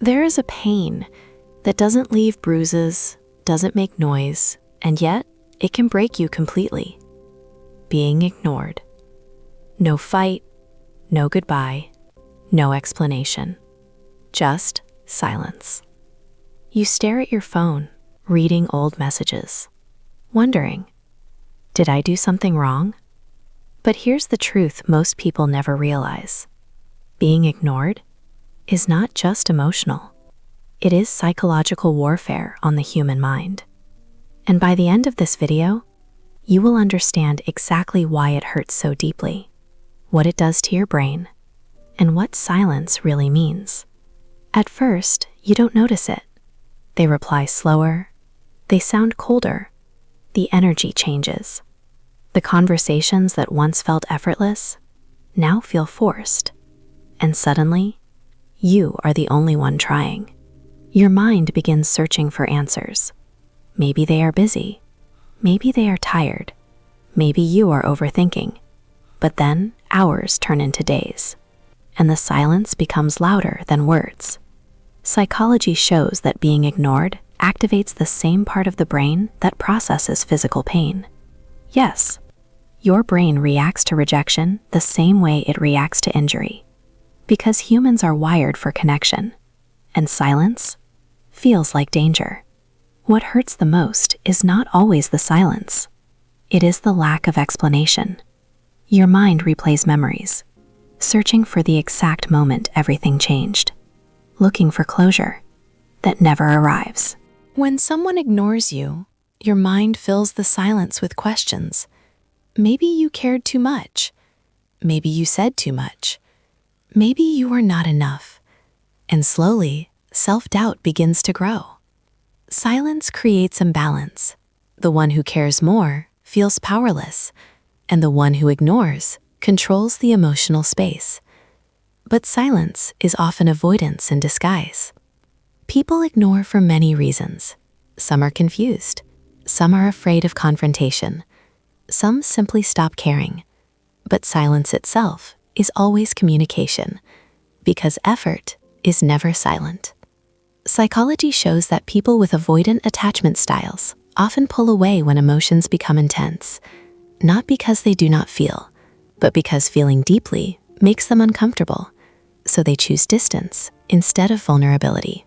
There is a pain that doesn't leave bruises, doesn't make noise, and yet it can break you completely. Being ignored. No fight, no goodbye, no explanation. Just silence. You stare at your phone, reading old messages, wondering, did I do something wrong? But here's the truth most people never realize. Being ignored is not just emotional. It is psychological warfare on the human mind. And by the end of this video, you will understand exactly why it hurts so deeply, what it does to your brain, and what silence really means. At first, you don't notice it. They reply slower, they sound colder, the energy changes. The conversations that once felt effortless now feel forced. And suddenly, you are the only one trying. Your mind begins searching for answers. Maybe they are busy. Maybe they are tired. Maybe you are overthinking. But then hours turn into days, and the silence becomes louder than words. Psychology shows that being ignored activates the same part of the brain that processes physical pain. Yes, your brain reacts to rejection the same way it reacts to injury, because humans are wired for connection, and silence feels like danger. What hurts the most is not always the silence. It is the lack of explanation. Your mind replays memories, searching for the exact moment everything changed, looking for closure that never arrives. When someone ignores you, your mind fills the silence with questions. Maybe you cared too much. Maybe you said too much. Maybe you were not enough. And slowly, self-doubt begins to grow. Silence creates imbalance. The one who cares more feels powerless, and the one who ignores controls the emotional space. But silence is often avoidance in disguise. People ignore for many reasons. Some are confused. Some are afraid of confrontation. Some simply stop caring. But silence itself is always communication, because effort is never silent. Psychology shows that people with avoidant attachment styles often pull away when emotions become intense, not because they do not feel, but because feeling deeply makes them uncomfortable, so they choose distance instead of vulnerability.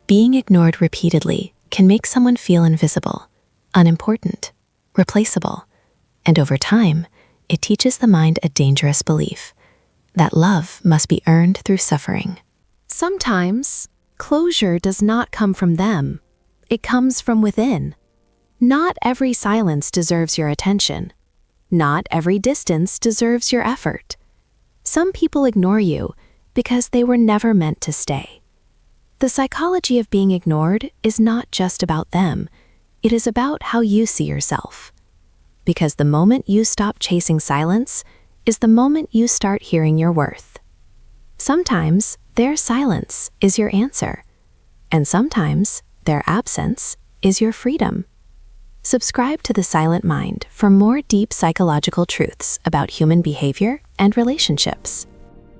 Being ignored repeatedly can make someone feel invisible, unimportant, replaceable, and over time, it teaches the mind a dangerous belief that love must be earned through suffering. Sometimes, closure does not come from them. It comes from within. Not every silence deserves your attention. Not every distance deserves your effort. Some people ignore you because they were never meant to stay. The psychology of being ignored is not just about them. It is about how you see yourself. Because the moment you stop chasing silence is the moment you start hearing your worth. Sometimes their silence is your answer, and sometimes their absence is your freedom. Subscribe to The Silent Mind for more deep psychological truths about human behavior and relationships.